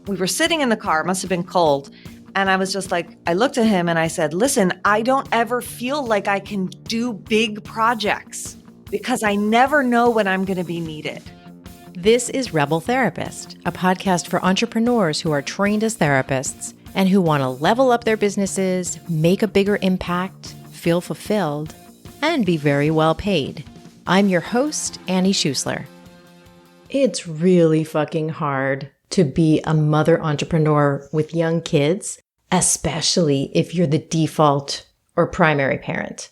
we were sitting in the car, it must have been cold. And I was just like, I looked at him and I said, listen, I don't ever feel like I can do big projects because I never know when I'm going to be needed. This is Rebel Therapist, a podcast for entrepreneurs who are trained as therapists and who want to level up their businesses, make a bigger impact, feel fulfilled, and be very well paid. I'm your host, Annie Schusler. It's really fucking hard to be a mother entrepreneur with young kids, especially if you're the default or primary parent.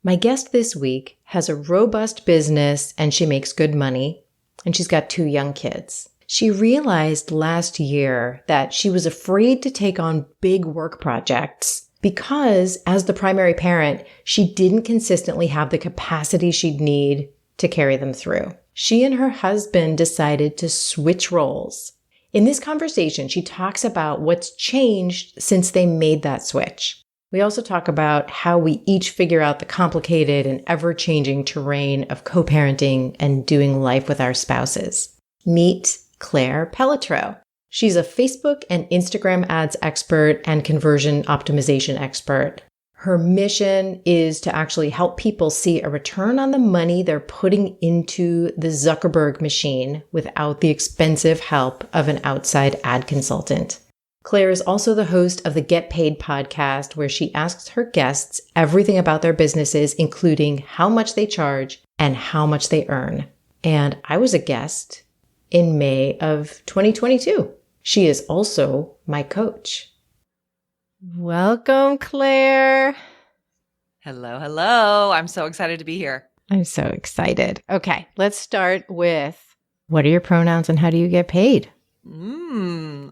My guest this week has a robust business and she makes good money, and she's got 2 young kids. She realized last year that she was afraid to take on big work projects because as the primary parent, she didn't consistently have the capacity she'd need to carry them through. She and her husband decided to switch roles. In this conversation, she talks about what's changed since they made that switch. We also talk about how we each figure out the complicated and ever-changing terrain of co-parenting and doing life with our spouses. Meet Claire Pelletreau. She's a Facebook and Instagram ads expert and conversion optimization expert. Her mission is to actually help people see a return on the money they're putting into the Zuckerberg machine without the expensive help of an outside ad consultant. Claire is also the host of the Get Paid podcast, where she asks her guests everything about their businesses, including how much they charge and how much they earn. And I was a guest in May of 2022. She is also my coach. Welcome, Claire. Hello, hello. I'm so excited to be here. I'm so excited. Okay, let's start with what are your pronouns and how do you get paid?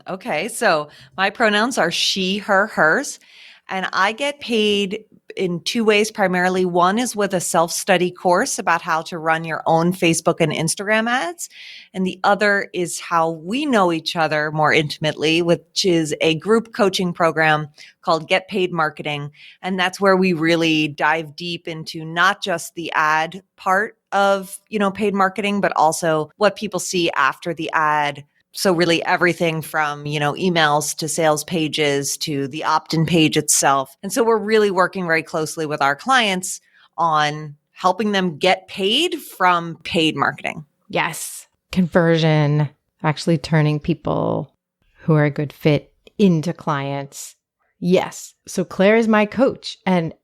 Okay, so my pronouns are she, her, hers, and I get paid in 2 ways primarily. One is with a self-study course about how to run your own Facebook and Instagram ads. And the other is how we know each other more intimately, which is a group coaching program called Get Paid Marketing. And that's where we really dive deep into not just the ad part of, paid marketing, but also what people see after the ad. So really everything from, emails to sales pages to the opt-in page itself. And so we're really working very closely with our clients on helping them get paid from paid marketing. Yes. Conversion, actually turning people who are a good fit into clients. Yes. So Claire is my coach. And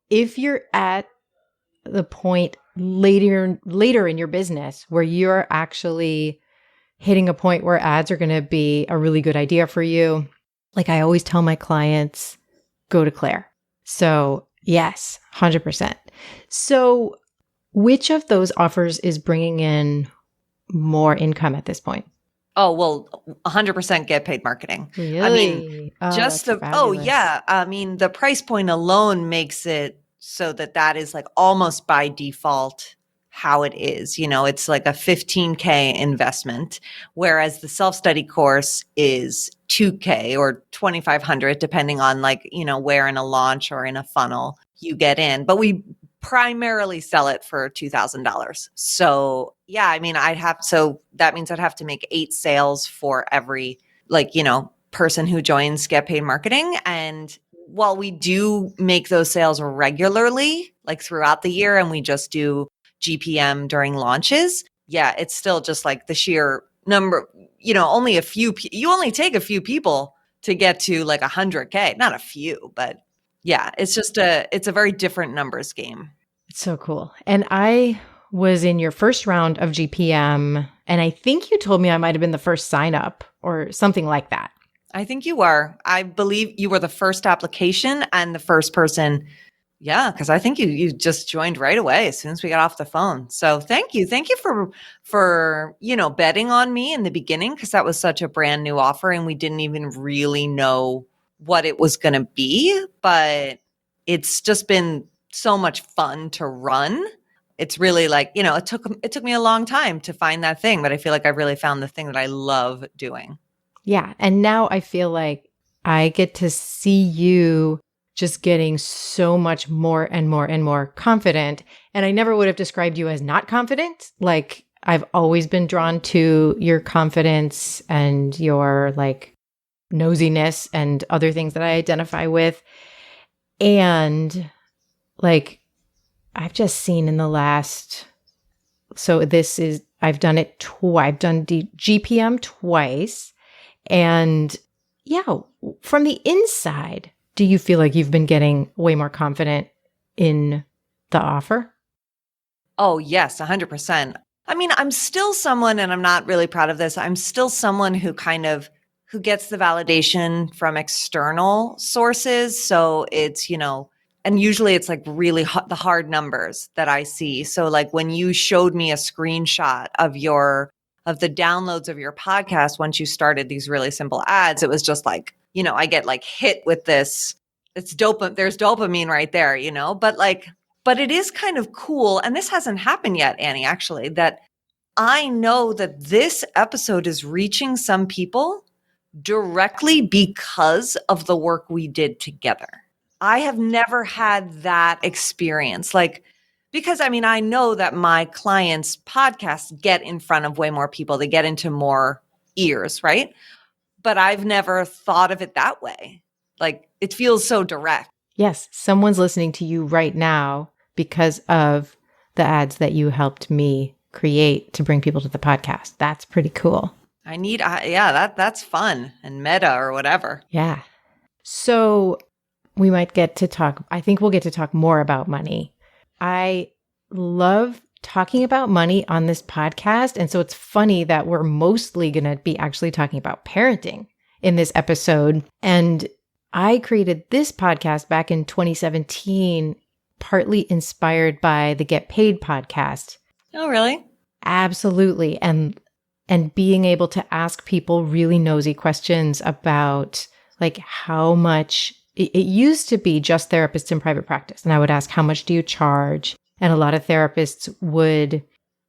if you're at the point later in your business where you're actually hitting a point where ads are going to be a really good idea for you, like I always tell my clients, go to Claire. So yes, 100%. So which of those offers is bringing in more income at this point? Oh, well, 100% Get Paid Marketing. Really? I mean, the price point alone makes it so that is like almost by default how it is. It's like a $15K investment, whereas the self-study course is $2K or $2,500, depending on where in a launch or in a funnel you get in. But we primarily sell it for $2,000. So yeah, that means I'd have to make 8 sales for every person who joins Get Paid Marketing. And while we do make those sales regularly, like throughout the year, and we just do GPM during launches, yeah, it's still just like the sheer number, you only take a few people to get to like 100K, not a few, but yeah, it's a very different numbers game. It's so cool. And I was in your first round of GPM, and I think you told me I might have been the first sign up or something like that. I think you were. I believe you were the first application and the first person. Yeah, because I think you just joined right away as soon as we got off the phone. So thank you for betting on me in the beginning, because that was such a brand new offer and we didn't even really know what it was going to be. But it's just been so much fun to run. It's really it took me a long time to find that thing, but I feel like I really found the thing that I love doing. Yeah, and now I feel like I get to see you just getting so much more and more and more confident. And I never would have described you as not confident. Like I've always been drawn to your confidence and your like nosiness and other things that I identify with. And like, I've just seen in the last, so this is, I've done it twice. I've done GPM twice. And yeah, from the inside, do you feel like you've been getting way more confident in the offer? Oh, yes, 100%. I mean, I'm still someone, and I'm not really proud of this. I'm still someone who gets the validation from external sources. So it's, and usually it's like really the hard numbers that I see. So like when you showed me a screenshot of the downloads of your podcast once you started these really simple ads, it was just like, I get like hit with this. It's there's dopamine right there, but it is kind of cool. And this hasn't happened yet, Annie, actually, that I know that this episode is reaching some people directly because of the work we did together. I have never had that experience. Like, because I mean, I know that my clients' podcasts get in front of way more people, they get into more ears, right? But I've never thought of it that way. Like, it feels so direct. Yes, someone's listening to you right now because of the ads that you helped me create to bring people to the podcast. That's pretty cool. That's fun and meta or whatever. Yeah. So we might get to talk, I think we'll get to talk more about money. I love talking about money on this podcast. And so it's funny that we're mostly going to be actually talking about parenting in this episode. And I created this podcast back in 2017, partly inspired by the Get Paid podcast. Oh, really? Absolutely. And being able to ask people really nosy questions about like how much it used to be just therapists in private practice. And I would ask, how much do you charge? And a lot of therapists would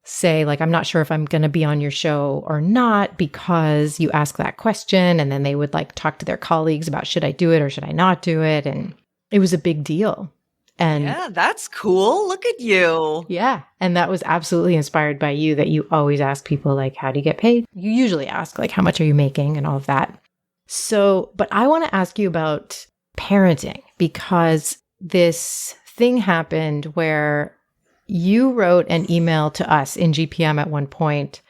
say, like, I'm not sure if I'm going to be on your show or not because you ask that question. And then they would like talk to their colleagues about, should I do it or should I not do it? And it was a big deal. And yeah, that's cool. Look at you. Yeah. And that was absolutely inspired by you, that you always ask people like, how do you get paid? You usually ask like, how much are you making and all of that. So, but I want to ask you about parenting, because this thing happened where you wrote an email to us in GPM at one point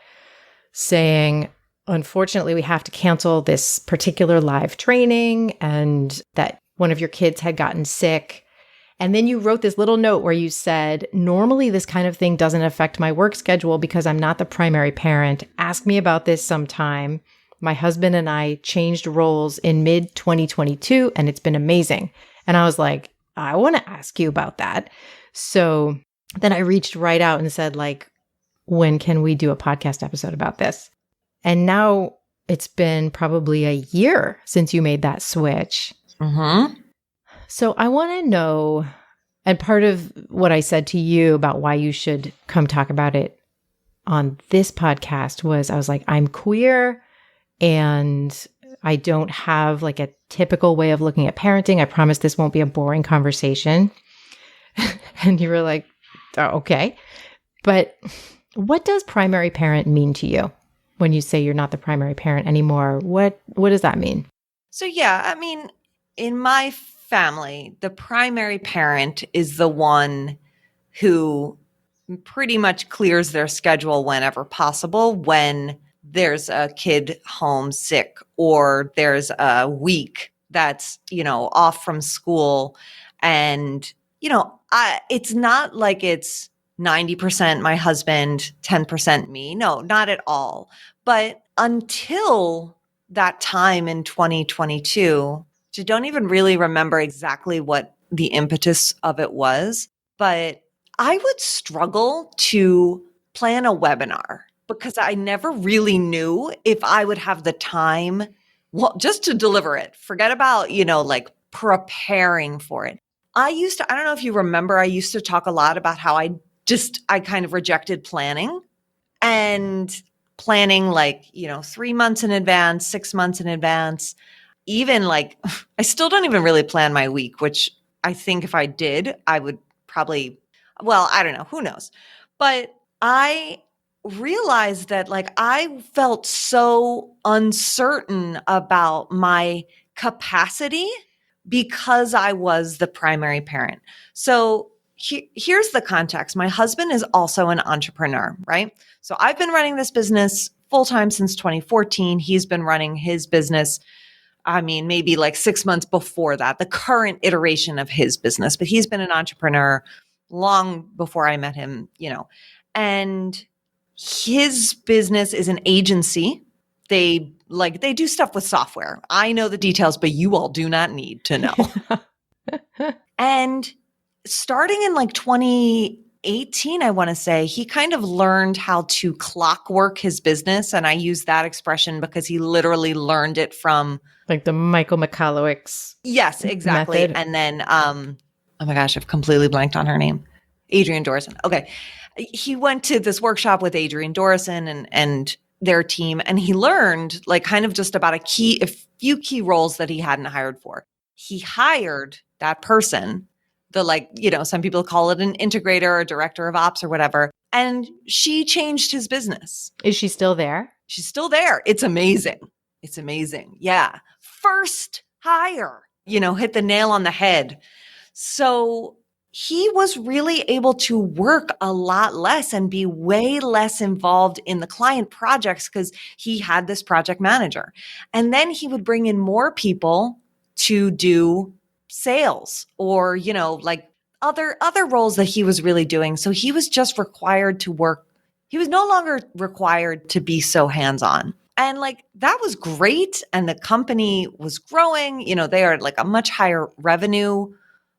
saying, unfortunately, we have to cancel this particular live training and that one of your kids had gotten sick. And then you wrote this little note where you said, normally this kind of thing doesn't affect my work schedule because I'm not the primary parent. Ask me about this sometime. My husband and I changed roles in mid 2022 and it's been amazing. And I was like, I want to ask you about that. So then I reached right out and said, like, when can we do a podcast episode about this? And now it's been probably a year since you made that switch. Mm-hmm. So I want to know, and part of what I said to you about why you should come talk about it on this podcast was, I was like, I'm queer and I don't have like a typical way of looking at parenting. I promise this won't be a boring conversation. And you were like, oh, okay. But what does primary parent mean to you when you say you're not the primary parent anymore? What does that mean? So, yeah, I mean, in my family, the primary parent is the one who pretty much clears their schedule whenever possible when there's a kid home sick or there's a week that's, off from school. And, it's not like it's 90% my husband, 10% me. No, not at all. But until that time in 2022, I don't even really remember exactly what the impetus of it was, but I would struggle to plan a webinar because I never really knew if I would have the time, well, just to deliver it. Forget about, like preparing for it. I don't know if you remember, I used to talk a lot about how I kind of rejected planning and planning like, 3 months in advance, 6 months in advance. Even like, I still don't even really plan my week, which I think if I did, I would probably, well, I don't know, who knows? But I realized that like I felt so uncertain about my capacity because I was the primary parent. So here's the context. My husband is also an entrepreneur, right? So I've been running this business full time since 2014. He's been running his business, I mean, maybe like 6 months before that, the current iteration of his business, but he's been an entrepreneur long before I met him, and his business is an agency. They do stuff with software. I know the details, but you all do not need to know. And starting in like 2018, I want to say, he kind of learned how to clockwork his business. And I use that expression because he literally learned it from like the Michael Michalowicz. Yes, exactly. Method. And then, oh my gosh, I've completely blanked on her name. Adrienne Dorison. Okay. He went to this workshop with Adrienne Dorison and their team, and he learned like kind of just about a few key roles that he hadn't hired for. He hired that person, some people call it an integrator or director of ops or whatever. And she changed his business. Is she still there? She's still there. It's amazing. It's amazing. Yeah. First hire, hit the nail on the head. So he was really able to work a lot less and be way less involved in the client projects because he had this project manager. And then he would bring in more people to do sales or, like other roles that he was really doing. So he was just required to work. He was no longer required to be so hands-on. And like that was great. And the company was growing. They are like a much higher revenue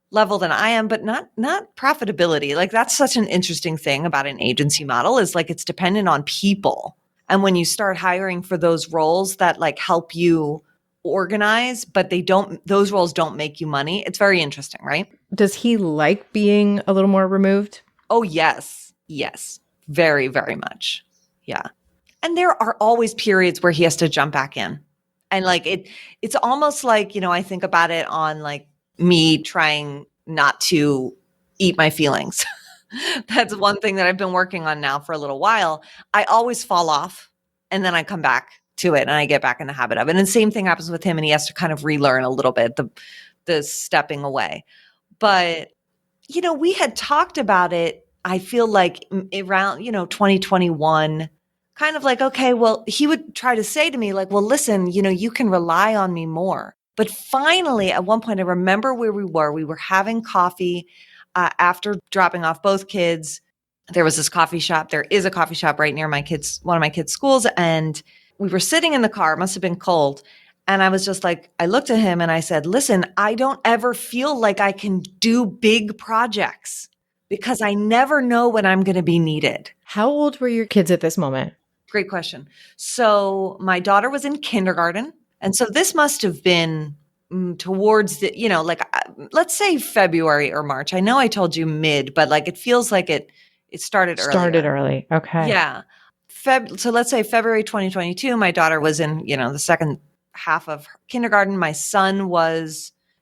level than I am, but not profitability. Like that's such an interesting thing about an agency model is like it's dependent on people. And when you start hiring for those roles that like help you organize, but those roles don't make you money, it's very interesting, right? Does he like being a little more removed? Oh, yes. Yes. Very, very much. Yeah. And there are always periods where he has to jump back in. And like it's almost like, I think about it on like me trying not to eat my feelings. That's one thing that I've been working on now for a little while. I always fall off and then I come back to it and I get back in the habit of it. And the same thing happens with him and he has to kind of relearn a little bit the stepping away. But, we had talked about it, I feel like around, 2021, kind of like, okay, well, he would try to say to me like, well, listen, you can rely on me more. But finally, at one point, I remember where we were. We were having coffee after dropping off both kids. There was this coffee shop. There is a coffee shop right near one of my kids' schools. And we were sitting in the car. It must have been cold. And I was just like, I looked at him and I said, listen, I don't ever feel like I can do big projects because I never know when I'm going to be needed. How old were your kids at this moment? Great question. So my daughter was in kindergarten. And so this must have been towards the, let's say February or March. I know I told you mid, but like it feels like it started earlier. Started early. Okay. Yeah. So let's say February 2022, my daughter was in, the second half of kindergarten. My son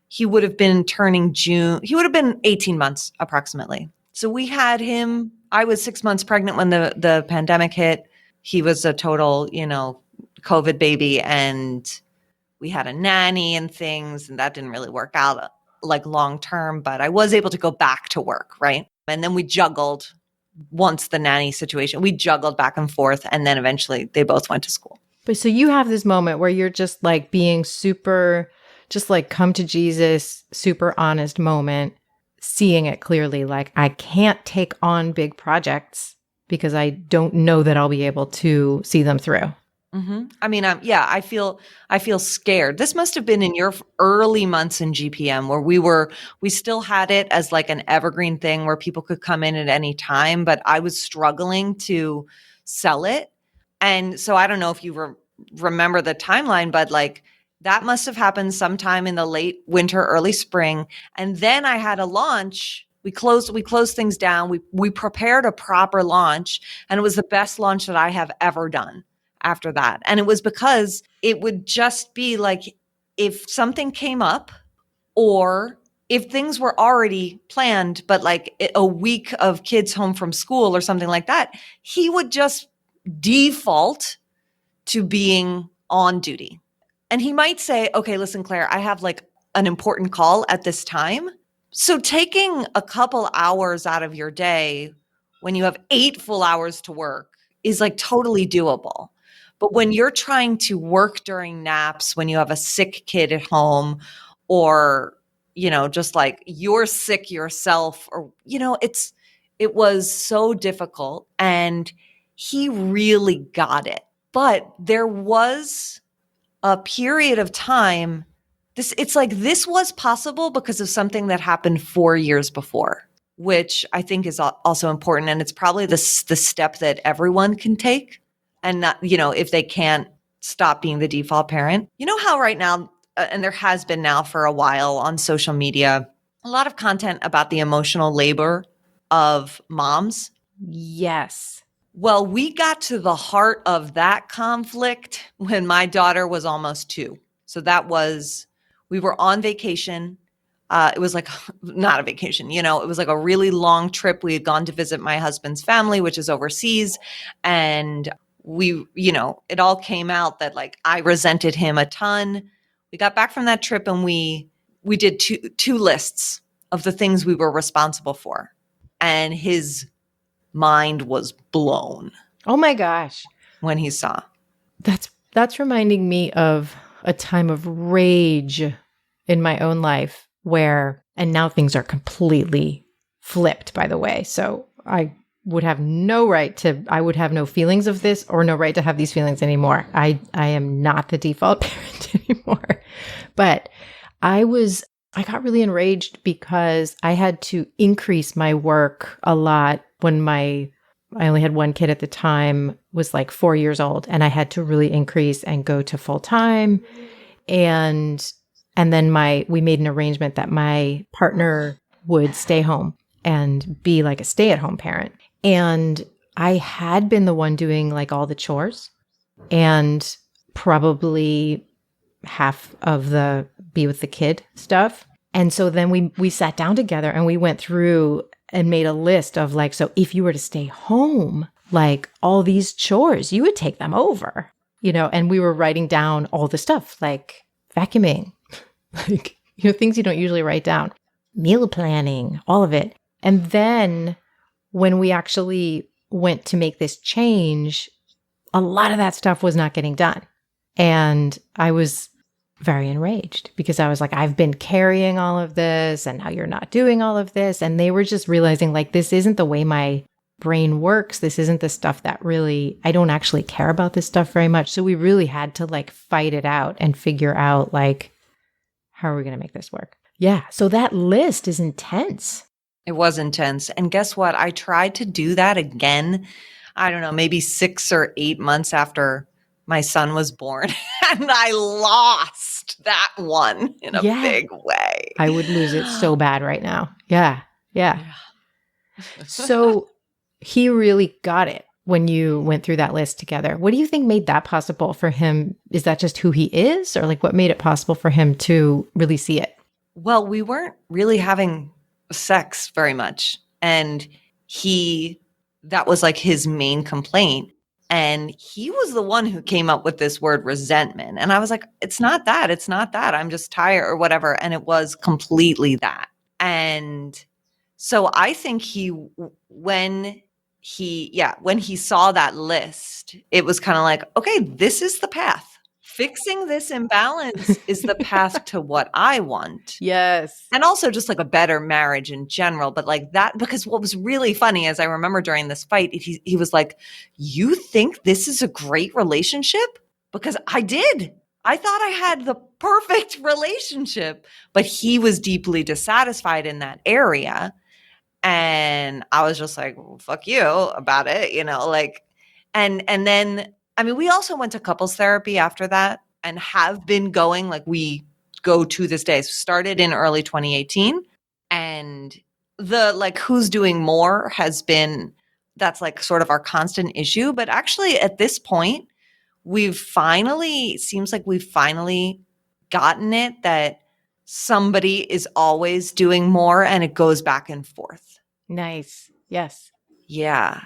he would have been turning June. He would have been 18 months approximately. So we had him. I was 6 months pregnant when the pandemic hit. He was a total, COVID baby, and we had a nanny and things, and that didn't really work out like long term, but I was able to go back to work, right? And then we juggled once the nanny situation, we juggled back and forth, and then eventually they both went to school. But so you have this moment where you're just like being super, just like come to Jesus, super honest moment, seeing it clearly, like I can't take on big projects because I don't know that I'll be able to see them through. Mm-hmm. I mean, I feel scared. This must have been in your early months in GPM where we still had it as like an evergreen thing where people could come in at any time, but I was struggling to sell it. And so I don't know if you remember the timeline, but like that must have happened sometime in the late winter, early spring. And then I had a launch. We closed things down. We prepared a proper launch, and it was the best launch that I have ever done after that. And it was because it would just be like, if something came up or if things were already planned, but like a week of kids home from school or something like that, he would just default to being on duty. And he might say, okay, listen, Claire, I have like an important call at this time. So taking a couple hours out of your day when you have 8 full hours to work is like totally doable. But when you're trying to work during naps, when you have a sick kid at home, or, just like you're sick yourself, or, it was so difficult. And he really got it. But there was a period of time, it's like this was possible because of something that happened 4 years before, which I think is also important. And it's probably the step that everyone can take, and not, if they can't stop being the default parent. You know how right now, and there has been now for a while on social media, a lot of content about the emotional labor of moms. Yes. Well, we got to the heart of that conflict when my daughter was almost 2. So we were on vacation. It was like not a vacation, it was like a really long trip. We had gone to visit my husband's family, which is overseas. And it all came out that like I resented him a ton. We got back from that trip and we did two lists of the things we were responsible for. And his mind was blown Oh my gosh. when he saw. That's reminding me of a time of rage in my own life and now things are completely flipped, by the way. So I would have no feelings of this, or no right to have these feelings anymore. I am not the default parent anymore. But I got really enraged because I had to increase my work a lot when I only had one kid at the time, was like 4 years old, and I had to really increase and go to full time. And then we made an arrangement that my partner would stay home and be like a stay-at-home parent. And I had been the one doing like all the chores and probably half of the be with the kid stuff. And so then we sat down together and we went through and made a list of like, so if you were to stay home, like all these chores, you would take them over, and we were writing down all the stuff like vacuuming, like, things you don't usually write down, meal planning, all of it. And then when we actually went to make this change, a lot of that stuff was not getting done. And I was very enraged because I was like, I've been carrying all of this and now you're not doing all of this. And they were just realizing like, this isn't the way my brain works. This isn't the stuff that really, I don't actually care about this stuff very much. So we really had to like fight it out and figure out like, how are we going to make this work? Yeah. So that list is intense. It was intense. And guess what? I tried to do that again, I don't know, maybe 6 or 8 months after my son was born. And I lost that one in a big way. I would lose it so bad right now. Yeah. So he really got it when you went through that list together. What do you think made that possible for him? Is that just who he is, or like what made it possible for him to really see it? Well, we weren't really having sex very much. And that was like his main complaint. And he was the one who came up with this word resentment. And I was like, it's not that. It's not that. I'm just tired or whatever. And it was completely that. And so I think when he saw that list, it was kind of like, okay, this is the path. Fixing this imbalance is the path to what I want. Yes. And also just like a better marriage in general. But like that, because what was really funny is I remember during this fight, he was like, you think this is a great relationship? Because I did. I thought I had the perfect relationship, but he was deeply dissatisfied in that area. And I was just like, well, fuck you about it, like, and then, I mean, we also went to couples therapy after that and have been going, like we go to this day. So started in early 2018, and the like who's doing more that's like sort of our constant issue. But actually at this point, seems like we've finally gotten it that somebody is always doing more and it goes back and forth. Nice. Yes. Yeah.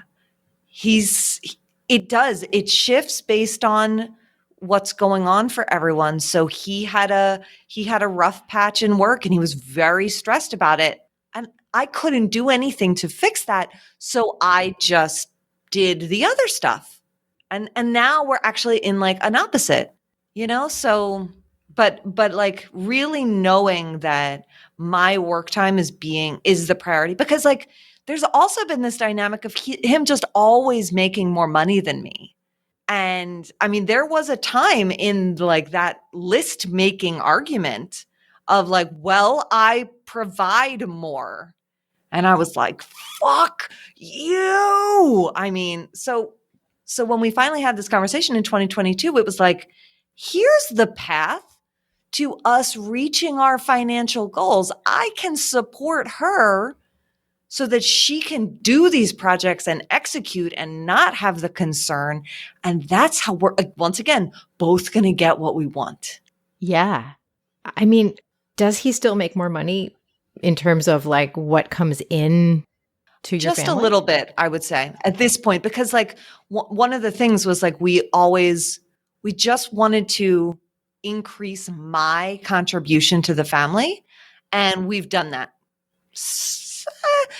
It does. It shifts based on what's going on for everyone. So he had a rough patch in work and he was very stressed about it. And I couldn't do anything to fix that. So I just did the other stuff. And now we're actually in like an opposite, So but like really knowing that my work time is the priority, because like there's also been this dynamic of him just always making more money than me. And I mean, there was a time in like that list making argument of like, well, I provide more. And I was like, fuck you. I mean, so when we finally had this conversation in 2022, it was like, here's the path to us reaching our financial goals. I can support her so that she can do these projects and execute and not have the concern. And that's how we're, once again, both going to get what we want. Yeah. I mean, does he still make more money in terms of like what comes in to your Just a family? little bit, I would say, at this point, because like one of the things was like we just wanted to increase my contribution to the family. And we've done that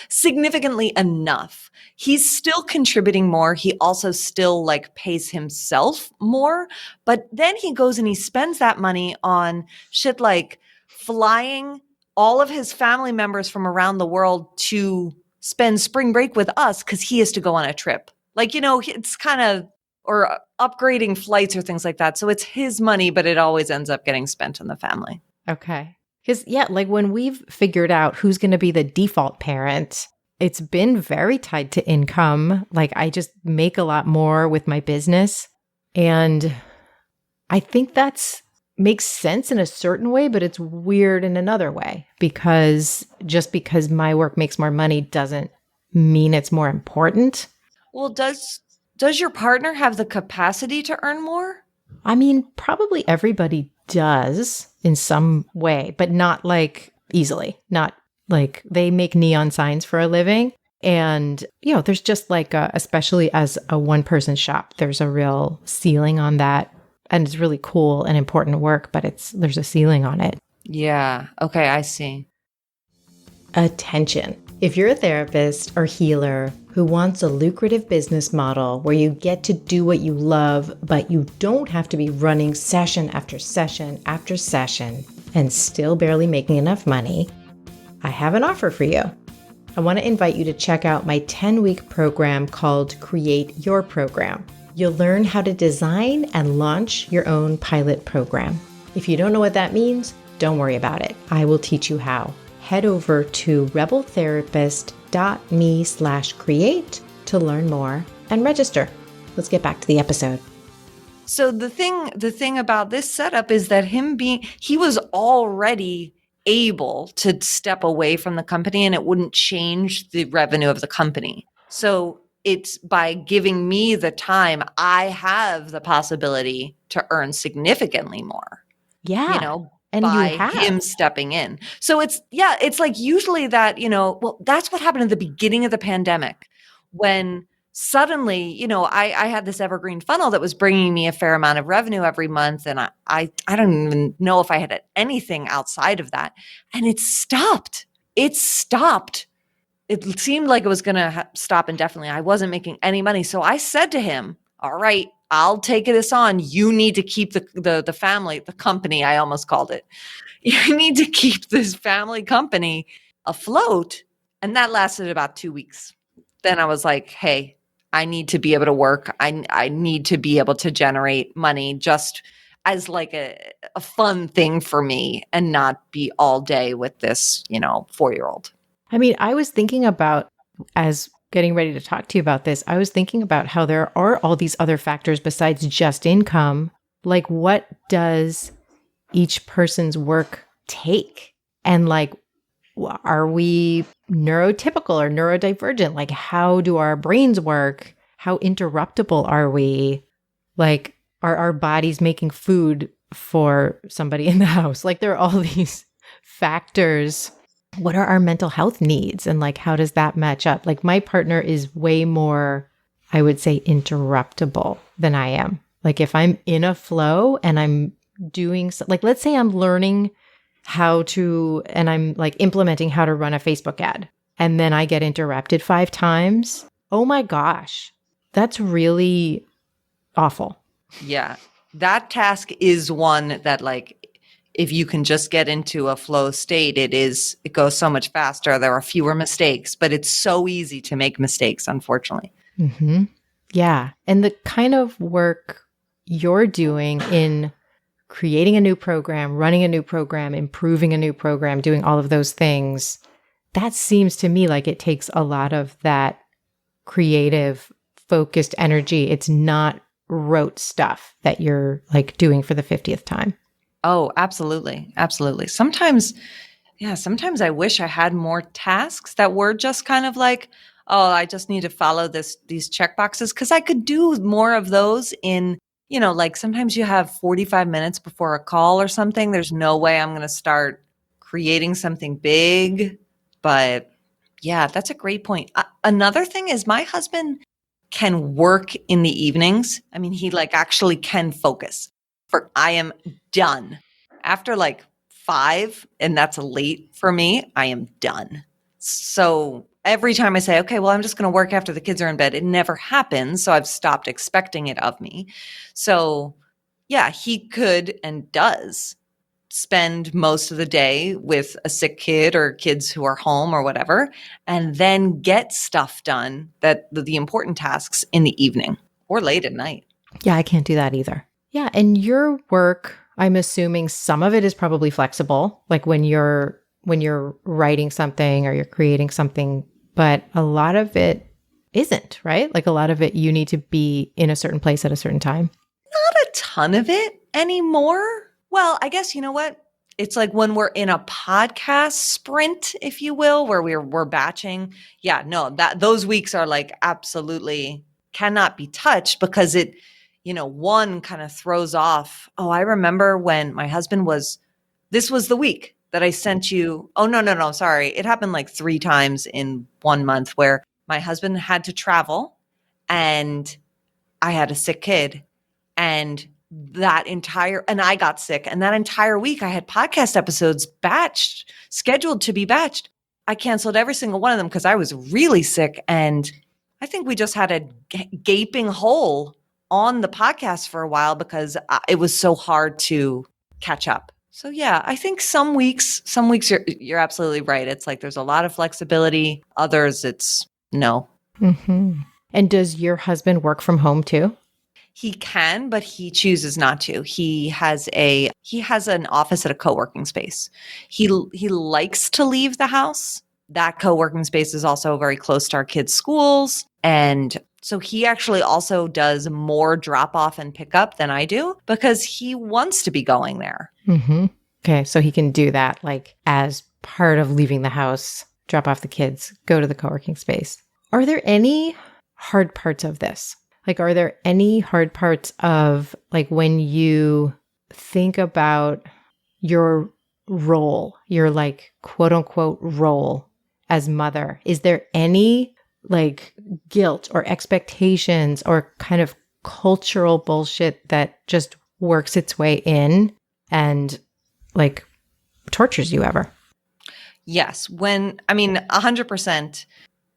significantly enough. He's still contributing more. He also still like pays himself more, but then he goes and he spends that money on shit like flying all of his family members from around the world to spend spring break with us because he has to go on a trip. Like, it's kind of, or upgrading flights or things like that. So it's his money, but it always ends up getting spent on the family. Okay. Because, yeah, like when we've figured out who's going to be the default parent, it's been very tied to income. Like I just make a lot more with my business. And I think that's makes sense in a certain way, but it's weird in another way, because just because my work makes more money doesn't mean it's more important. Well, does your partner have the capacity to earn more? I mean, probably everybody does in some way, but not like easily. Not like they make neon signs for a living. And, there's just like, especially as a one-person shop, there's a real ceiling on that. And it's really cool and important work, but there's a ceiling on it. Yeah. Okay, I see. Attention. If you're a therapist or healer who wants a lucrative business model where you get to do what you love, but you don't have to be running session after session after session and still barely making enough money, I have an offer for you. I want to invite you to check out my 10-week program called Create Your Program. You'll learn how to design and launch your own pilot program. If you don't know what that means, don't worry about it. I will teach you how. Head over to rebeltherapist.me/create to learn more and register. Let's get back to the episode. So the thing about this setup is that he was already able to step away from the company and it wouldn't change the revenue of the company. So it's by giving me the time, I have the possibility to earn significantly more. Yeah. And by you have him stepping in. So it's like usually that, well, that's what happened at the beginning of the pandemic when suddenly, I had this evergreen funnel that was bringing me a fair amount of revenue every month. And I don't even know if I had anything outside of that. And it stopped. It stopped. It seemed like it was going to stop indefinitely. I wasn't making any money. So I said to him, all right, I'll take this on. You need to keep the family, the company, I almost called it. You need to keep this family company afloat. And that lasted about 2 weeks. Then I was like, hey, I need to be able to work. I need to be able to generate money just as like a fun thing for me and not be all day with this, 4-year-old. I mean, I was thinking about, as getting ready to talk to you about this, I was thinking about how there are all these other factors besides just income. Like, what does each person's work take? And like, are we neurotypical or neurodivergent? Like, how do our brains work? How interruptible are we? Like, are our bodies making food for somebody in the house? Like, there are all these factors. What are our mental health needs? And like, how does that match up? Like, my partner is way more I would say, interruptible than I am. Like if I'm in a flow and I'm doing, like, let's say I'm learning how to, and I'm like implementing how to run a Facebook ad, and then I get interrupted 5 times. Oh my gosh, that's really awful. Yeah. That task is one that, like, if you can just get into a flow state, it goes so much faster. There are fewer mistakes, but it's so easy to make mistakes, unfortunately. Mm-hmm. Yeah. And the kind of work you're doing in creating a new program, running a new program, improving a new program, doing all of those things, that seems to me like it takes a lot of that creative, focused energy. It's not rote stuff that you're like doing for the 50th time. Oh, absolutely. Absolutely. Sometimes, yeah, sometimes I wish I had more tasks that were just kind of like, oh, I just need to follow these check boxes, because I could do more of those in, like sometimes you have 45 minutes before a call or something. There's no way I'm going to start creating something big. But yeah, that's a great point. Another thing is my husband can work in the evenings. I mean, he like actually can focus. For I am done after like 5, and that's late for me. I am done. So every time I say, okay, well, I'm just going to work after the kids are in bed, it never happens. So I've stopped expecting it of me. So yeah, he could and does spend most of the day with a sick kid or kids who are home or whatever, and then get stuff done, that the important tasks, in the evening or late at night. Yeah, I can't do that either. Yeah. And your work, I'm assuming some of it is probably flexible, like when you're writing something or you're creating something, but a lot of it isn't, right? Like a lot of it you need to be in a certain place at a certain time. Not a ton of it anymore. Well, I guess you know what? It's like when we're in a podcast sprint, if you will, where we're batching. Yeah, no, that those weeks are like absolutely cannot be touched, because one kind of throws off. Oh, I remember when my husband was, this was the week that I sent you. Oh, no, no, no, sorry. It happened like 3 times in 1 month where my husband had to travel and I had a sick kid. And I got sick. And that entire week I had podcast episodes scheduled to be batched. I canceled every single one of them because I was really sick. And I think we just had a gaping hole on the podcast for a while because it was so hard to catch up. So yeah, I think some weeks you're absolutely right. It's like there's a lot of flexibility. Others, it's no. Mm-hmm. And does your husband work from home too? He can, but he chooses not to. He has an office at a co-working space. He likes to leave the house. That co-working space is also very close to our kids' schools, and so he actually also does more drop off and pick up than I do because he wants to be going there. Mm-hmm. Okay, so he can do that like as part of leaving the house, drop off the kids, go to the co-working space. Are there any hard parts of this? Like, are there any hard parts of like when you think about your role, your like quote unquote role as mother? Is there any like guilt or expectations or kind of cultural bullshit that just works its way in and like tortures you ever? Yes, 100%.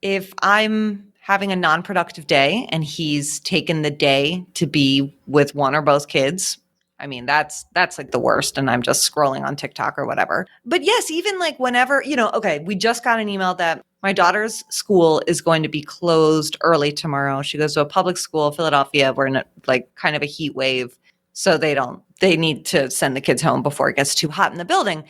If I'm having a non-productive day and he's taken the day to be with one or both kids, I mean, that's like the worst. And I'm just scrolling on TikTok or whatever. But yes, even like whenever, okay, we just got an email that my daughter's school is going to be closed early tomorrow. She goes to a public school, Philadelphia. We're in like kind of a heat wave. So they need to send the kids home before it gets too hot in the building.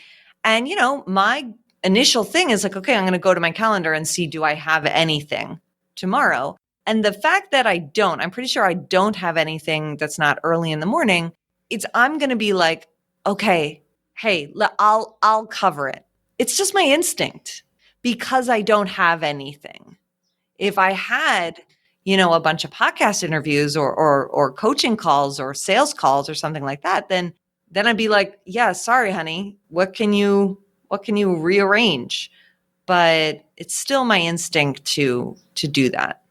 And, my initial thing is like, okay, I'm going to go to my calendar and see, do I have anything tomorrow? And the fact that I'm pretty sure I don't have anything that's not early in the morning. I'm going to be like, okay, hey, I'll cover it. It's just my instinct because I don't have anything. If I had, a bunch of podcast interviews or coaching calls or sales calls or something like that, then I'd be like, yeah, sorry, honey. What can you rearrange? But it's still my instinct to do that.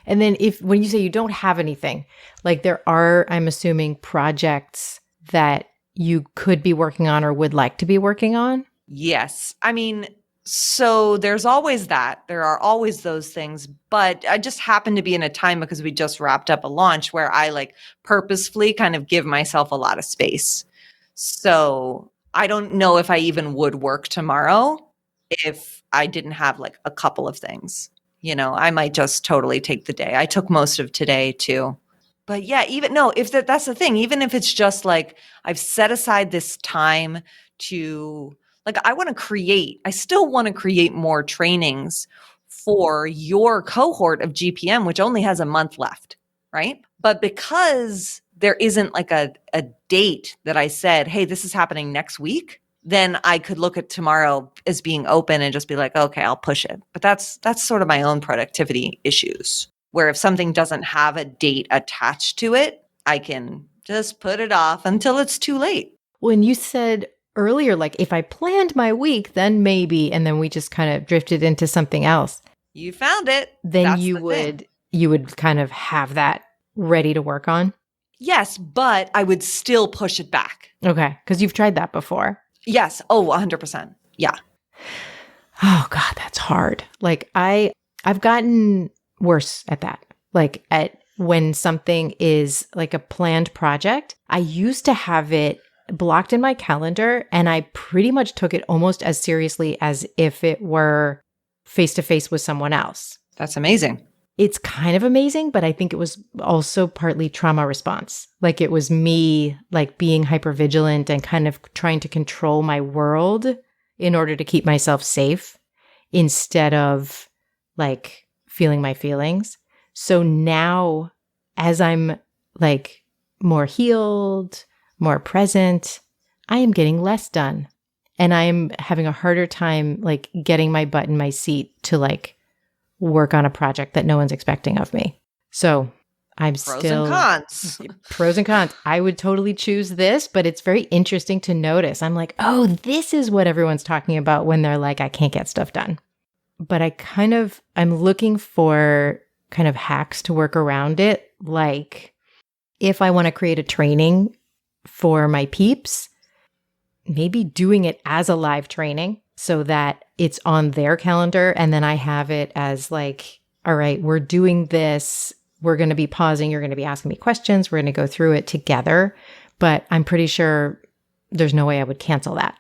And then when you say you don't have anything, like there are, I'm assuming, projects that you could be working on or would like to be working on? Yes. I mean, so there's always that. There are always those things, but I just happen to be in a time because we just wrapped up a launch where I like purposefully kind of give myself a lot of space. So I don't know if I even would work tomorrow if I didn't have like a couple of things. I might just totally take the day. I took most of today too. But yeah, even no, if that's the thing, even if it's just like I've set aside this time to like I still want to create more trainings for your cohort of GPM, which only has a month left, right? But because there isn't like a date that I said, hey, this is happening next week, then I could look at tomorrow as being open and just be like, okay, I'll push it. But that's sort of my own productivity issues, where if something doesn't have a date attached to it, I can just put it off until it's too late. When you said earlier, like if I planned my week, then maybe, and then we just kind of drifted into something else. You found it. Then That's you the thing. would kind of have that ready to work on. Yes, but I would still push it back. Okay, because you've tried that before. Yes. Oh, 100%. Yeah. Oh God, that's hard. Like I've gotten worse at that. Like at when something is like a planned project, I used to have it blocked in my calendar and I pretty much took it almost as seriously as if it were face to face with someone else. That's amazing. It's kind of amazing, but I think it was also partly trauma response. Like it was me like being hypervigilant and kind of trying to control my world in order to keep myself safe instead of like feeling my feelings. So now as I'm like more healed, more present, I am getting less done. And I'm having a harder time like getting my butt in my seat to like work on a project that no one's expecting of me. So I'm Pros still and cons. pros and cons. I would totally choose this, but it's very interesting to notice. I'm like, oh, this is what everyone's talking about when they're like, I can't get stuff done. But I'm looking for kind of hacks to work around it. Like if I want to create a training for my peeps, maybe doing it as a live training so that it's on their calendar. And then I have it as like, all right, we're doing this. We're going to be pausing. You're going to be asking me questions. We're going to go through it together. But I'm pretty sure there's no way I would cancel that.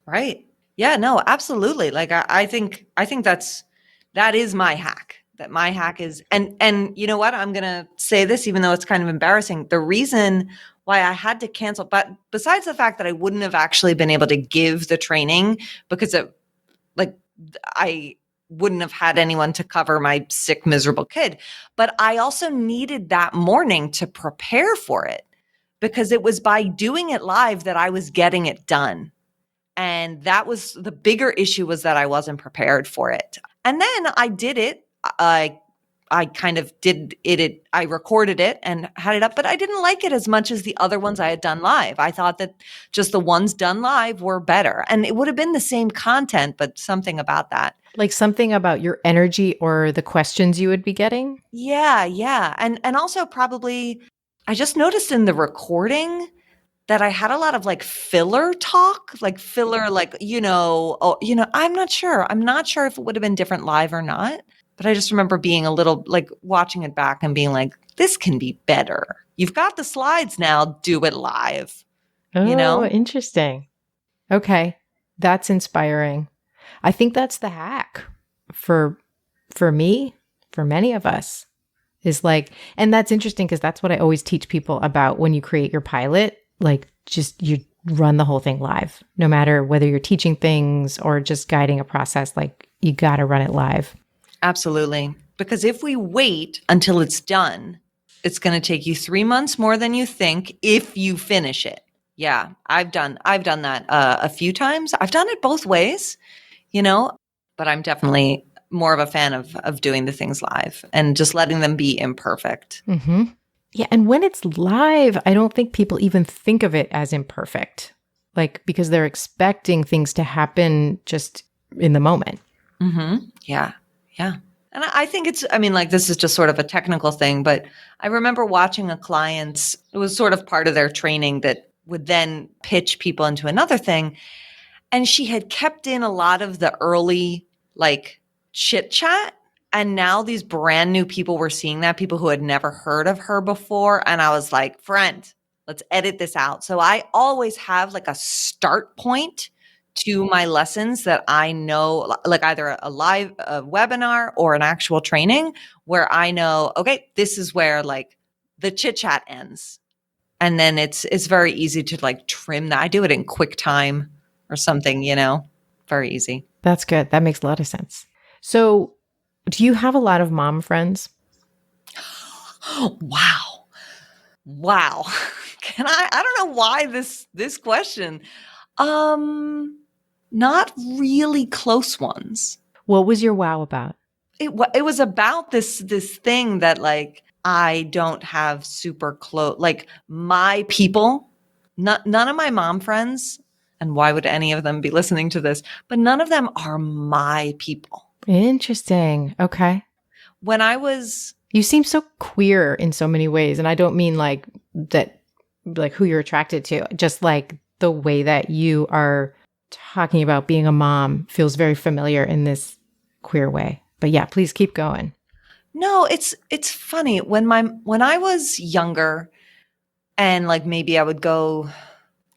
Right. Yeah, no, absolutely. Like I think that is my hack. That my hack is, and you know what? I'm going to say this, even though it's kind of embarrassing. The reason why I had to cancel, but besides the fact that I wouldn't have actually been able to give the training because I wouldn't have had anyone to cover my sick, miserable kid. But I also needed that morning to prepare for it because it was by doing it live that I was getting it done. And that was the bigger issue, was that I wasn't prepared for it. And then I did it. I kind of did it. I recorded it and had it up, but I didn't like it as much as the other ones I had done live. I thought that just the ones done live were better, and it would have been the same content, but something about that. Like something about your energy or the questions you would be getting? Yeah, yeah. And also probably I just noticed in the recording that I had a lot of like filler talk, like filler, like, I'm not sure. I'm not sure if it would have been different live or not. But I just remember being a little like watching it back and being like, this can be better. You've got the slides now, do it live. Oh, interesting. Okay. That's inspiring. I think that's the hack for me, for many of us, is like, and that's interesting because that's what I always teach people about when you create your pilot. Like just you run the whole thing live, no matter whether you're teaching things or just guiding a process, like you got to run it live. Absolutely. Because if we wait until it's done, it's going to take you 3 months more than you think if you finish it. Yeah, I've done that a few times. I've done it both ways, but I'm definitely more of a fan of doing the things live and just letting them be imperfect. Mm-hmm. Yeah. And when it's live, I don't think people even think of it as imperfect, like because they're expecting things to happen just in the moment. Mm-hmm. Yeah. Yeah. And I think I mean, like, this is just sort of a technical thing, but I remember watching a client, it was sort of part of their training that would then pitch people into another thing. And she had kept in a lot of the early, like, chit chat. And now these brand new people were seeing that, people who had never heard of her before. And I was like, friend, let's edit this out. So I always have like a start point to my lessons that I know, like either a live webinar or an actual training where I know, okay, this is where like the chit chat ends. And then it's very easy to like trim that. I do it in QuickTime or something, very easy. That's good. That makes a lot of sense. So, do you have a lot of mom friends? Wow. Wow. I don't know why this question. Not really close ones. What was your wow about? It was about this thing that like I don't have super close, like my people, none of my mom friends, and why would any of them be listening to this, but none of them are my people. Interesting. Okay. You seem so queer in so many ways. And I don't mean like that, like who you're attracted to, just like the way that you are talking about being a mom feels very familiar in this queer way. But yeah, please keep going. No, it's funny. When I was younger and like maybe I would go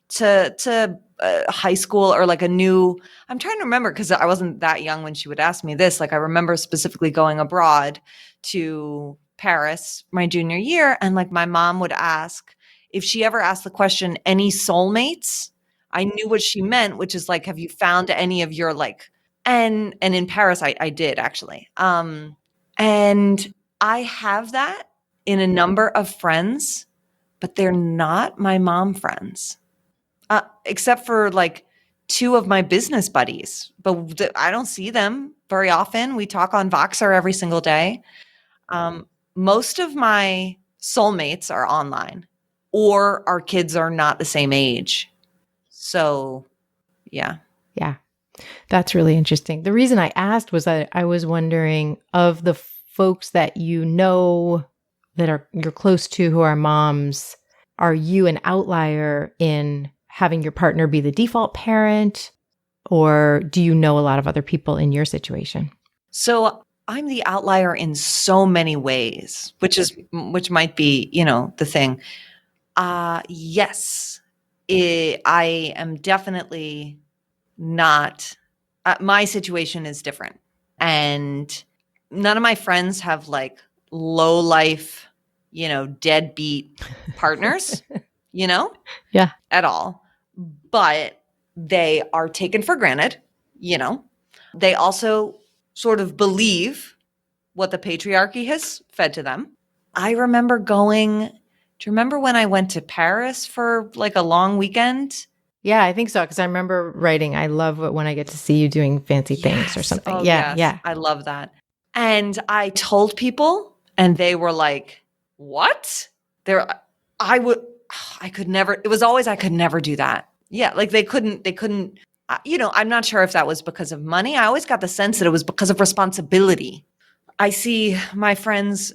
to high school or like I'm trying to remember because I wasn't that young when she would ask me this. Like I remember specifically going abroad to Paris my junior year, and like my mom would ask if she ever asked the question, any soulmates? I knew what she meant, which is like, have you found any of your like, and in Paris, I did actually. And I have that in a number of friends, but they're not my mom friends. Except for like two of my business buddies, but I don't see them very often. We talk on Voxer every single day. Most of my soulmates are online, or our kids are not the same age. So, yeah. Yeah, that's really interesting. The reason I asked was that I was wondering, of the folks that you know that you're close to who are moms, are you an outlier in having your partner be the default parent, or do you know a lot of other people in your situation? So I'm the outlier in so many ways, which might be, the thing. Yes, I am definitely not. My situation is different, and none of my friends have like low life, deadbeat partners, Yeah, at all. But they are taken for granted, They also sort of believe what the patriarchy has fed to them. I remember do you remember when I went to Paris for like a long weekend? Yeah, I think so. Because I remember writing, I love it when I get to see you doing fancy things or something. Oh, yeah, yes. yeah. I love that. And I told people, and they were like, what? I could never, it was always, I could never do that. Yeah. Like they couldn't, I'm not sure if that was because of money. I always got the sense that it was because of responsibility. I see my friends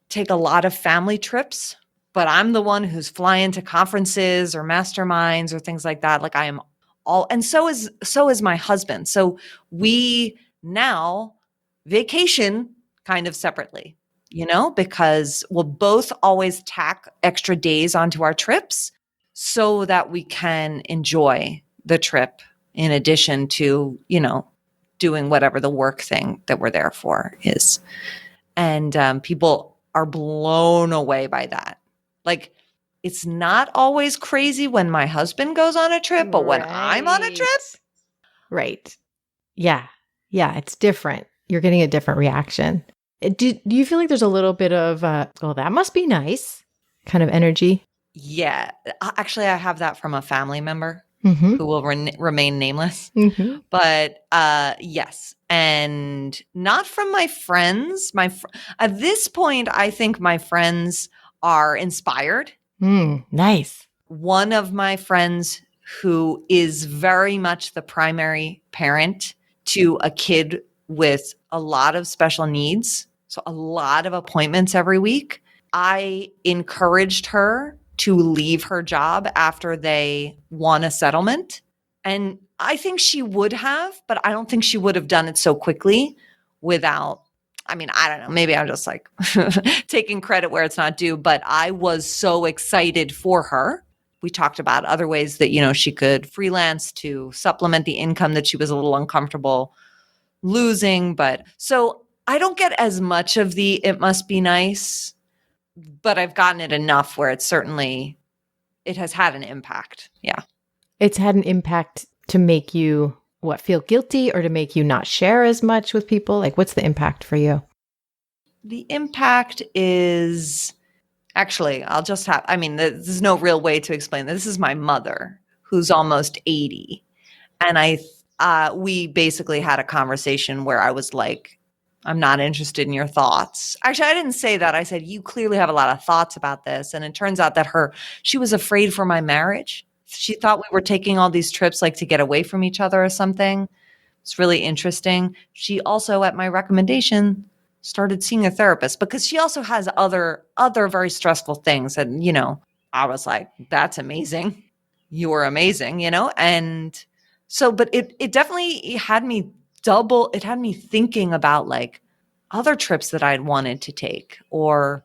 take a lot of family trips, but I'm the one who's flying to conferences or masterminds or things like that. Like I am and so is my husband. So we now vacation kind of separately, because we'll both always tack extra days onto our trips so that we can enjoy the trip in addition to, doing whatever the work thing that we're there for is. And people are blown away by that. Like, it's not always crazy when my husband goes on a trip, but when I'm on a trip. Right. Yeah. Yeah. It's different. You're getting a different reaction. Do you feel like there's a little bit of, well, that must be nice kind of energy? Yeah. Actually, I have that from a family member mm-hmm. who will remain nameless. Mm-hmm. But yes. And not from my friends. At this point, I think my friends are inspired. Nice. One of my friends who is very much the primary parent to a kid with a lot of special needs, so a lot of appointments every week. I encouraged her to leave her job after they won a settlement. And I think she would have, but I don't think she would have done it so quickly without, I mean, I don't know, maybe I'm just like taking credit where it's not due, but I was so excited for her. We talked about other ways that, she could freelance to supplement the income that she was a little uncomfortable losing. But so I don't get as much of the it must be nice, but I've gotten it enough where it has had an impact. Yeah. It's had an impact to make you feel guilty or to make you not share as much with people? Like, what's the impact for you? The impact is actually, there's no real way to explain this. This is my mother who's almost 80. And we basically had a conversation where I was like, I'm not interested in your thoughts. Actually, I didn't say that. I said, you clearly have a lot of thoughts about this. And it turns out that she was afraid for my marriage. She thought we were taking all these trips like to get away from each other or something. It's really interesting. She also, at my recommendation, started seeing a therapist because she also has other very stressful things. And, I was like, that's amazing. You were amazing, And so, but it definitely had me thinking about like other trips that I'd wanted to take, or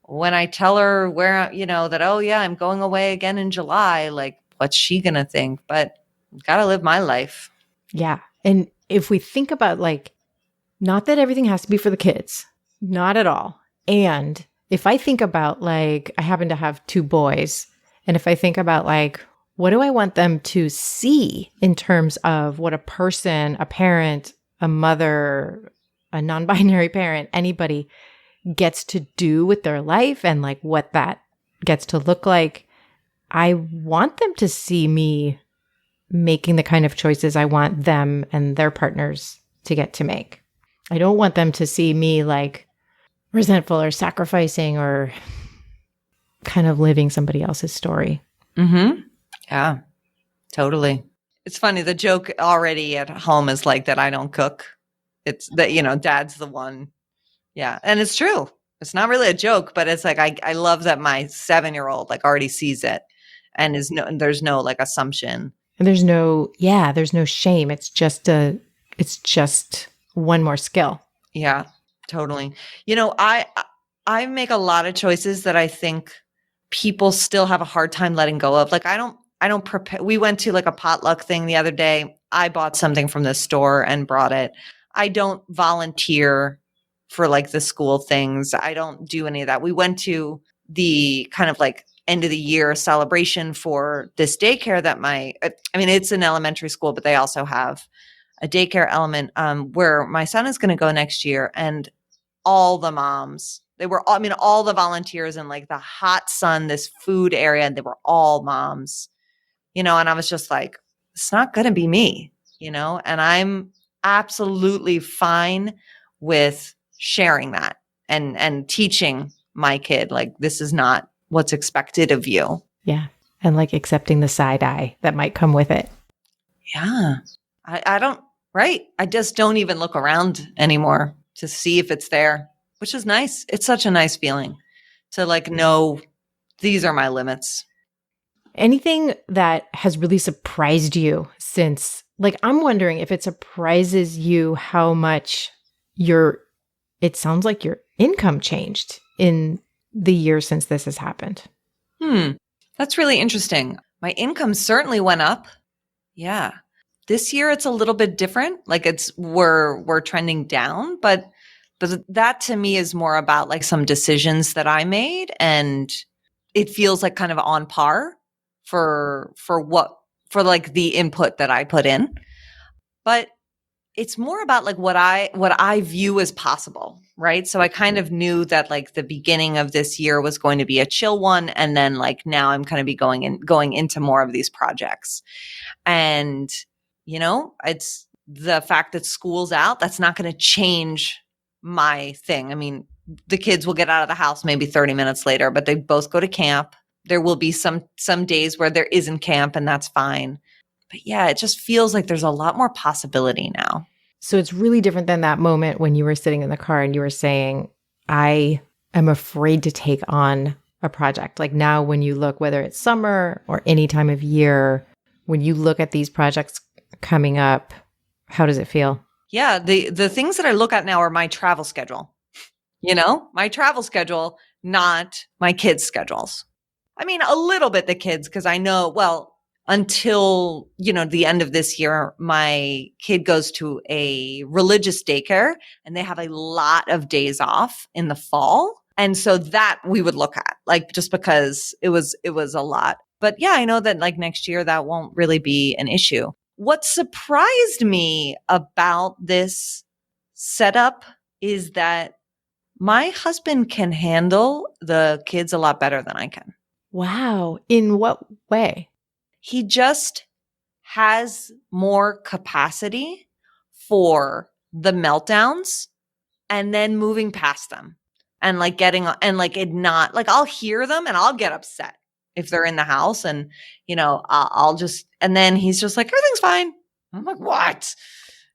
when I tell her where, that, oh yeah, I'm going away again in July, like what's she going to think? But gotta live my life. Yeah. And if we think about like, not that everything has to be for the kids, not at all. And if I think about like, I happen to have 2 boys. And if I think about like, what do I want them to see in terms of what a person, a parent, a mother, a non-binary parent, anybody gets to do with their life and like what that gets to look like? I want them to see me making the kind of choices I want them and their partners to get to make. I don't want them to see me like resentful or sacrificing or kind of living somebody else's story. Mm-hmm. Yeah, totally. It's funny. The joke already at home is like that I don't cook. It's that, dad's the one. Yeah. And it's true. It's not really a joke, but it's like, I love that my 7-year-old like already sees it and there's no like assumption. And there's no shame. It's just one more skill. Yeah, totally. I make a lot of choices that I think people still have a hard time letting go of. Like I don't prepare. We went to like a potluck thing the other day. I bought something from the store and brought it. I don't volunteer for like the school things. I don't do any of that. We went to the kind of like end of the year celebration for this daycare that it's an elementary school, but they also have a daycare element where my son is going to go next year. And all the moms, all the volunteers in like the hot sun, this food area, and they were all moms, and I was just like, it's not going to be me, and I'm absolutely fine with sharing that and teaching my kid, like, this is not what's expected of you. Yeah. And like accepting the side eye that might come with it. Yeah. I just don't even look around anymore to see if it's there, which is nice. It's such a nice feeling to like know these are my limits. Anything that has really surprised you since, like, I'm wondering if it surprises you how much it sounds like your income changed in the year since this has happened. That's really interesting. My income certainly went up. Yeah. This year it's a little bit different. Like we're trending down, but that to me is more about like some decisions that I made, and it feels like kind of on par for like the input that I put in. But it's more about like what I view as possible, right? So I kind of knew that like the beginning of this year was going to be a chill one, and then like now I'm kind of going into more of these projects. And it's the fact that school's out, that's not going to change my thing. I mean, the kids will get out of the house maybe 30 minutes later, but they both go to camp. There will be some days where there isn't camp, and that's fine. But yeah, it just feels like there's a lot more possibility now. So it's really different than that moment when you were sitting in the car and you were saying, I am afraid to take on a project. Like now when you look, whether it's summer or any time of year, when you look at these projects coming up, how does it feel? Yeah, the things that I look at now are my travel schedule. My travel schedule, not my kids' schedules. I mean, a little bit the kids, because I know, well, until, the end of this year, my kid goes to a religious daycare and they have a lot of days off in the fall. And so that we would look at, like, just because it was a lot. But yeah, I know that like next year that won't really be an issue. What surprised me about this setup is that my husband can handle the kids a lot better than I can. Wow. In what way? He just has more capacity for the meltdowns and then moving past them and like getting, and like it not like I'll hear them and I'll get upset if they're in the house and, I'll just, and then he's just like, everything's fine. I'm like, what?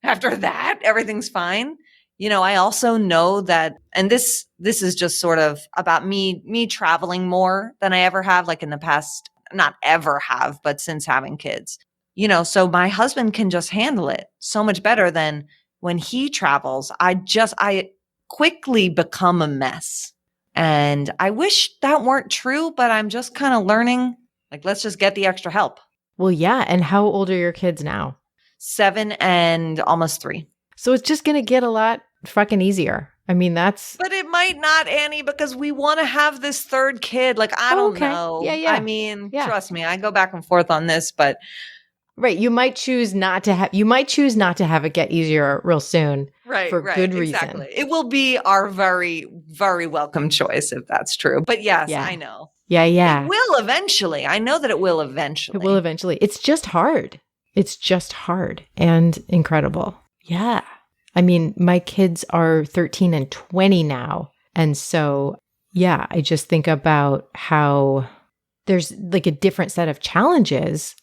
After that, everything's fine. I also know that, and this is just sort of about me traveling more than I ever have, like in the past, not ever have, but since having kids, so my husband can just handle it so much better than when he travels. I quickly become a mess. And I wish that weren't true, but I'm just kind of learning, like, let's just get the extra help. Well, yeah. And how old are your kids now? 7 and almost 3. So it's just going to get a lot fucking easier. I mean, But it might not, Annie, because we want to have this third kid. Like, I don't know. Yeah. I mean, trust me, I go back and forth on this, but. Right. You might choose not to have it get easier real soon. Right. For good reason. Exactly. It will be our very, very welcome choice if that's true. But yes, yeah. I know. Yeah. It will eventually. I know that it will eventually. It will eventually. It's just hard. And incredible. Yeah. I mean, my kids are 13 and 20 now. And so, yeah, I just think about how there's like a different set of challenges.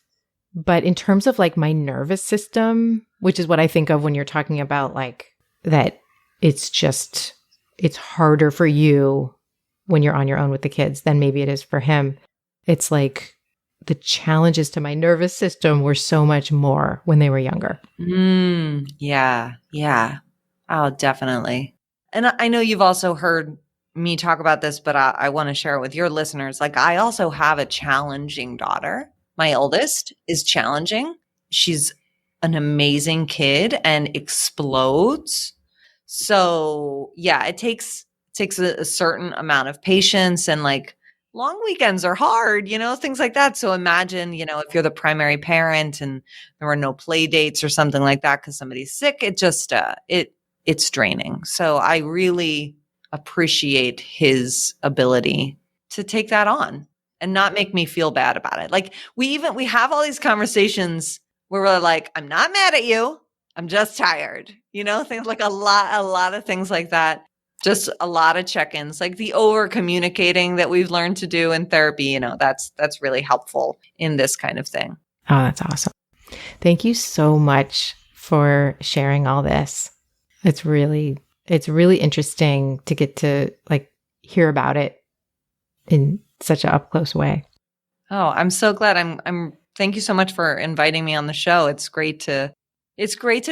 But in terms of like my nervous system, which is what I think of when you're talking about like that it's harder for you when you're on your own with the kids than maybe it is for him. It's like the challenges to my nervous system were so much more when they were younger. Yeah. Oh, definitely. And I know you've also heard me talk about this, but I want to share it with your listeners. Like, I also have a challenging daughter. My oldest is challenging. She's an amazing kid and explodes. So yeah, it takes a certain amount of patience, and like long weekends are hard, things like that. So imagine, if you're the primary parent and there were no play dates or something like that because somebody's sick, it just, it's draining. So I really appreciate his ability to take that on and not make me feel bad about it. Like we have all these conversations where we're like, I'm not mad at you. I'm just tired. Things like a lot of things like that. Just a lot of check-ins, like the over communicating that we've learned to do in therapy. That's really helpful in this kind of thing. Oh, that's awesome. Thank you so much for sharing all this. It's really interesting to get to like hear about it in such an up close way. Oh, I'm so glad. I'm thank you so much for inviting me on the show. It's great to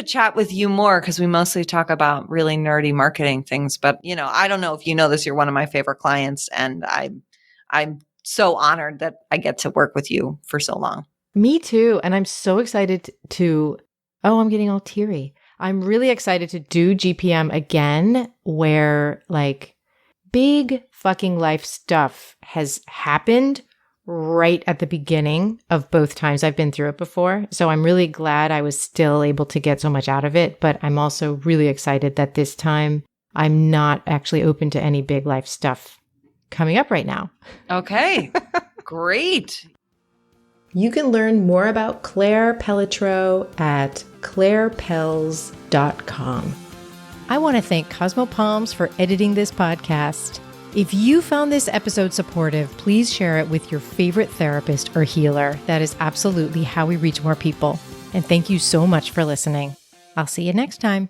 chat with you more because we mostly talk about really nerdy marketing things. But, I don't know if you know this, you're one of my favorite clients, and I'm so honored that I get to work with you for so long. Me too. And I'm so excited I'm getting all teary. I'm really excited to do GPM again, where like big fucking life stuff has happened right at the beginning of both times I've been through it before. So I'm really glad I was still able to get so much out of it. But I'm also really excited that this time I'm not actually open to any big life stuff coming up right now. Okay, great. You can learn more about Claire Pelletreau at clairepels.com. I want to thank Cosmo Palms for editing this podcast. If you found this episode supportive, please share it with your favorite therapist or healer. That is absolutely how we reach more people. And thank you so much for listening. I'll see you next time.